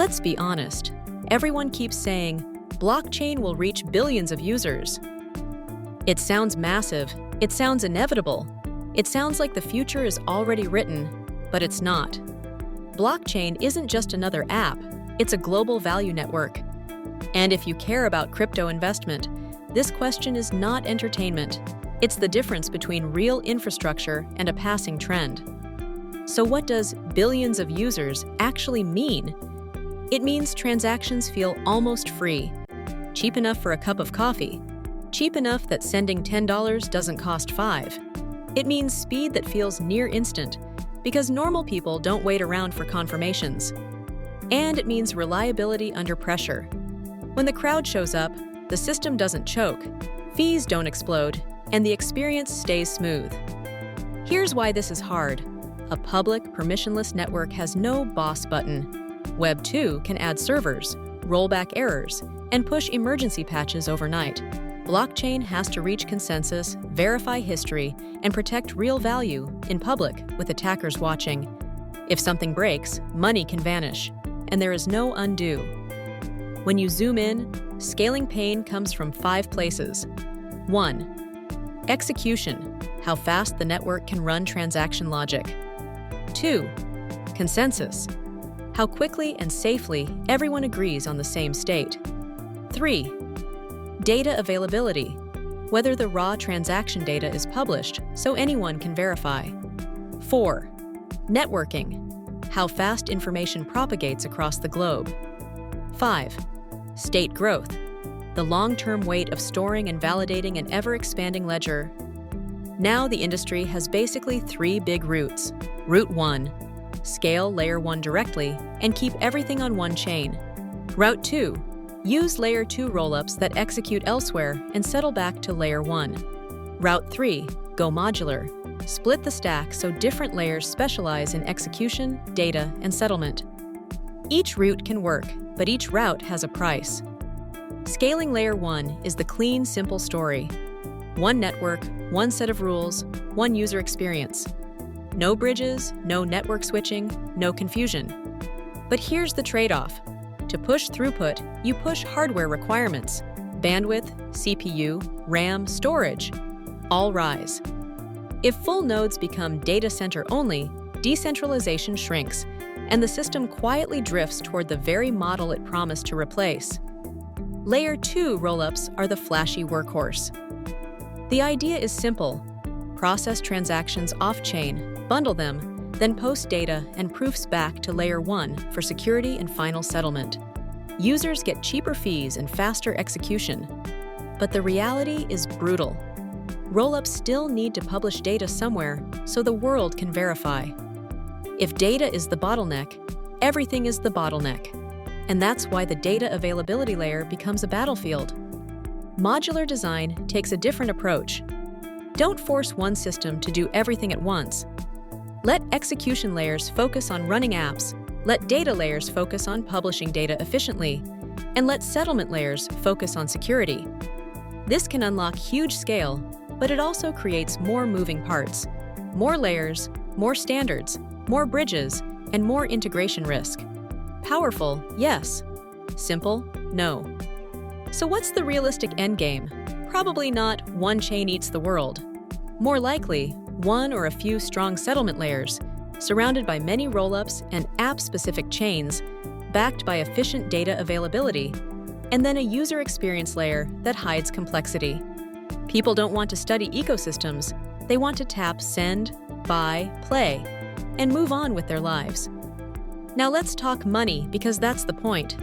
Let's be honest. Everyone keeps saying, blockchain will reach billions of users. It sounds massive. It sounds inevitable. It sounds like the future is already written, but it's not. Blockchain isn't just another app. It's a global value network. And if you care about crypto investment, this question is not entertainment. It's the difference between real infrastructure and a passing trend. So what does billions of users actually mean? It means transactions feel almost free, cheap enough for a cup of coffee, cheap enough that sending $10 doesn't cost $5. It means speed that feels near instant, because normal people don't wait around for confirmations. And it means reliability under pressure. When the crowd shows up, the system doesn't choke, fees don't explode, and the experience stays smooth. Here's why this is hard. A public, permissionless network has no boss button. Web 2 can add servers, roll back errors, and push emergency patches overnight. Blockchain has to reach consensus, verify history, and protect real value in public with attackers watching. If something breaks, money can vanish, and there is no undo. When you zoom in, scaling pain comes from 5 places. 1. Execution, how fast the network can run transaction logic. 2. Consensus, how quickly and safely everyone agrees on the same state. 3. Data availability, whether the raw transaction data is published so anyone can verify. 4. Networking, how fast information propagates across the globe. 5. State growth, the long-term weight of storing and validating an ever-expanding ledger. Now the industry has basically 3 big routes. Route 1. Scale Layer 1 directly and keep everything on one chain. Route 2. Use Layer 2 rollups that execute elsewhere and settle back to Layer 1. Route 3. Go modular. Split the stack so different layers specialize in execution, data, and settlement. Each route can work, but each route has a price. Scaling Layer 1 is the clean, simple story. One network, one set of rules, one user experience. No bridges, no network switching, no confusion. But here's the trade-off. To push throughput, you push hardware requirements. Bandwidth, CPU, RAM, storage, all rise. If full nodes become data center only, decentralization shrinks, and the system quietly drifts toward the very model it promised to replace. Layer 2 rollups are the flashy workhorse. The idea is simple. Process transactions off-chain, bundle them, then post data and proofs back to Layer 1 for security and final settlement. Users get cheaper fees and faster execution. But the reality is brutal. Rollups still need to publish data somewhere so the world can verify. If data is the bottleneck, everything is the bottleneck. And that's why the data availability layer becomes a battlefield. Modular design takes a different approach. Don't force one system to do everything at once. Let execution layers focus on running apps, let data layers focus on publishing data efficiently, and let settlement layers focus on security. This can unlock huge scale, but it also creates more moving parts, more layers, more standards, more bridges, and more integration risk. Powerful, yes. Simple, no. So what's the realistic endgame? Probably not one chain eats the world. More likely, one or a few strong settlement layers, surrounded by many rollups and app-specific chains, backed by efficient data availability, and then a user experience layer that hides complexity. People don't want to study ecosystems, they want to tap send, buy, play, and move on with their lives. Now let's talk money, because that's the point.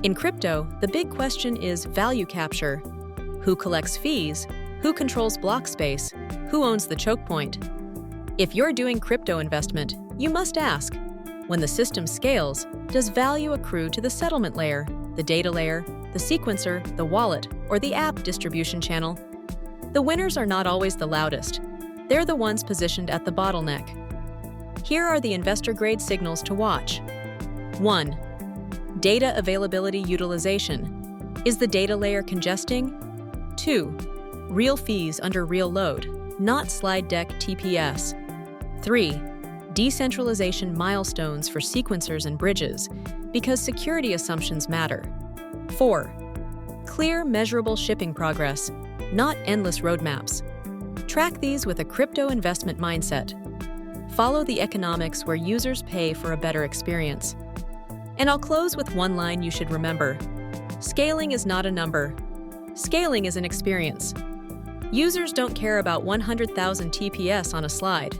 In crypto, the big question is value capture. Who collects fees? Who controls block space? Who owns the choke point? If you're doing crypto investment, you must ask, when the system scales, does value accrue to the settlement layer, the data layer, the sequencer, the wallet, or the app distribution channel? The winners are not always the loudest. They're the ones positioned at the bottleneck. Here are the investor-grade signals to watch. 1. Data availability utilization. Is the data layer congesting? 2. Real fees under real load, not slide deck TPS. 3. Decentralization milestones for sequencers and bridges. Because security assumptions matter. 4. Clear, measurable shipping progress, not endless roadmaps. Track these with a crypto investment mindset. Follow the economics where users pay for a better experience. And I'll close with one line you should remember. Scaling is not a number. Scaling is an experience. Users don't care about 100,000 TPS on a slide.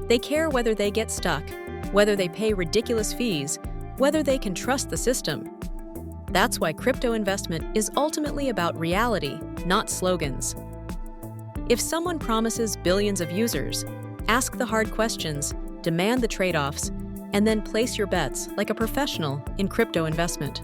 They care whether they get stuck, whether they pay ridiculous fees, whether they can trust the system. That's why crypto investment is ultimately about reality, not slogans. If someone promises billions of users, ask the hard questions, demand the trade-offs, and then place your bets like a professional in crypto investment.